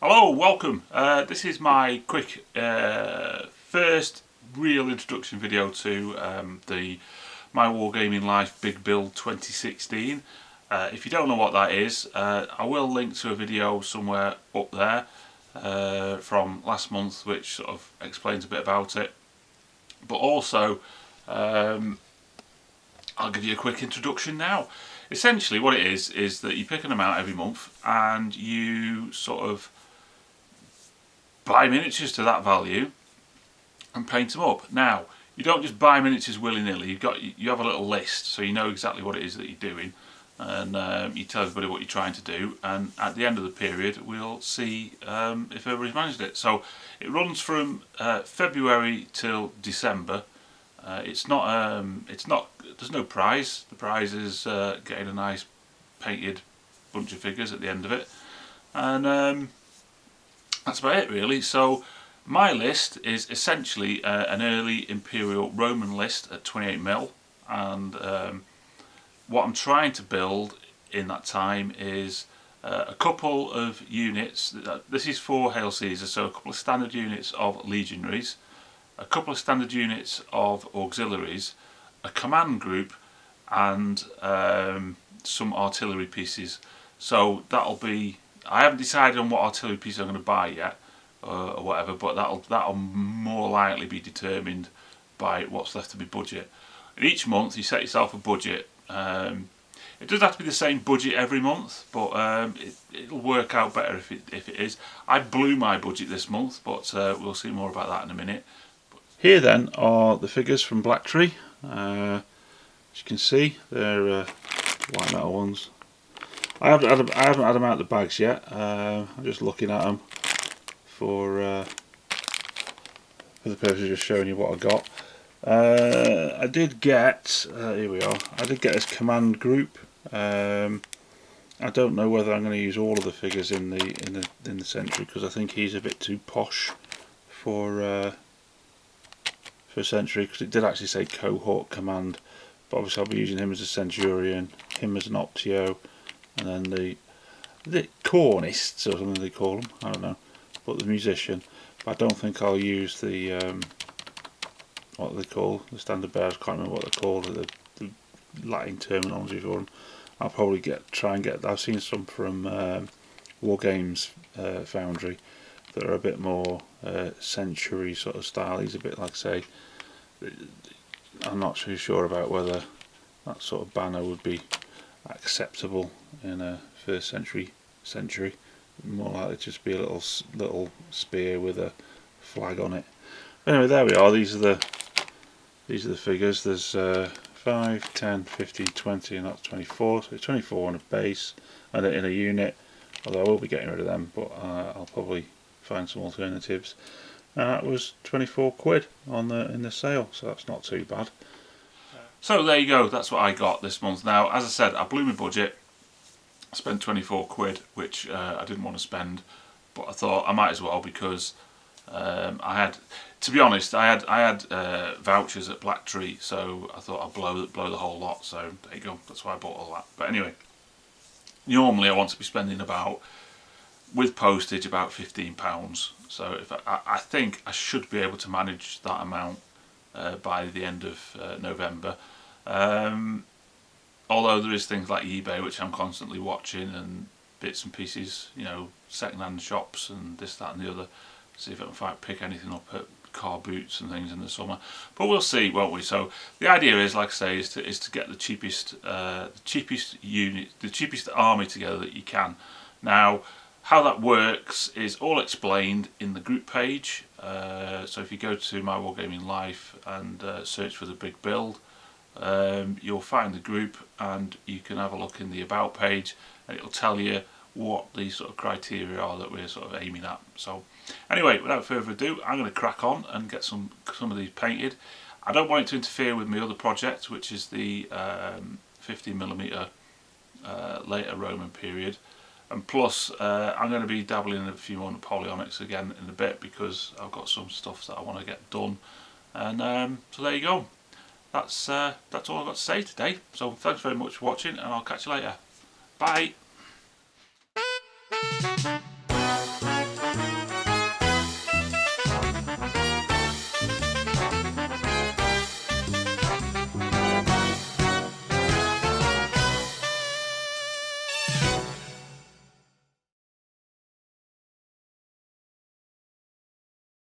Hello, welcome. This is my quick first real introduction video to the My Wargaming Life Big Build 2016. If you don't know what that is, I will link to a video somewhere up there from last month which sort of explains a bit about it. But also, I'll give you a quick introduction now. Essentially what it is that you pick an amount every month and you sort of buy miniatures to that value and paint them up. Now, you don't just buy miniatures willy-nilly. You have a little list, so you know exactly what it is that you're doing, and you tell everybody what you're trying to do. And at the end of the period, we'll see if everybody's managed it. So it runs from February till December. It's not. There's no prize. The prize is getting a nice painted bunch of figures at the end of it, and that's about it really. So my list is essentially an early Imperial Roman list at 28mm, and what I'm trying to build in that time is a couple of units. This is for Hail Caesar, so a couple of standard units of legionaries, a couple of standard units of auxiliaries, a command group, and some artillery pieces. So that'll be, I haven't decided on what artillery piece I'm going to buy yet, or whatever, but that'll more likely be determined by what's left of my budget. And each month you set yourself a budget. It doesn't have to be the same budget every month, but it'll work out better if it is. I blew my budget this month, but we'll see more about that in a minute. Here then are the figures from Black Tree. As you can see, they're white metal ones. I haven't had them out of the bags yet. I'm just looking at them for the purpose of just showing you what I got. I did get here we are. I did get this command group. I don't know whether I'm going to use all of the figures in the Sentry, because I think he's a bit too posh for Sentry, because it did actually say cohort command. But obviously I'll be using him as a Centurion, him as an Optio, and then the cornists, or something they call them, I don't know, but the musician. But I don't think I'll use the what they call the standard bearers. I can't remember what they're called, the Latin terminology for them. I'll probably try and get. I've seen some from Wargames Foundry that are a bit more century sort of style. He's a bit like, say, I'm not too sure about whether that sort of banner would be acceptable in a first century. More likely just be a little spear with a flag on it. Anyway, there we are. These are the figures. There's 5, 10, 15, 20, and that's 24. So it's 24 on a base and in a unit. Although I will be getting rid of them, but I'll probably find some alternatives. And that was 24 quid in the sale, so that's not too bad. So there you go, that's what I got this month. Now, as I said, I blew my budget. I spent 24 quid, which I didn't want to spend, but I thought I might as well, because I had, to be honest, I had vouchers at Black Tree, so I thought I'd blow the whole lot. So there you go, that's why I bought all that. But anyway, normally I want to be spending about, with postage, about £15. So if I think I should be able to manage that amount by the end of November. Although there is things like eBay which I'm constantly watching, and bits and pieces, you know, second-hand shops and this, that and the other, see if I can pick anything up at car boots and things in the summer. But we'll see, won't we? So the idea is, like I say, is to get the cheapest unit, the cheapest army together that you can. Now, how that works is all explained in the group page. So if you go to My Wargaming Life and search for the big build, you'll find the group, and you can have a look in the about page, and it'll tell you what the sort of criteria are that we're sort of aiming at. So anyway, without further ado, I'm going to crack on and get some of these painted. I don't want it to interfere with my other project, which is the 15mm later Roman period. And plus, I'm going to be dabbling in a few more Napoleonics again in a bit, because I've got some stuff that I want to get done. And so there you go. That's all I've got to say today. So thanks very much for watching, and I'll catch you later. Bye.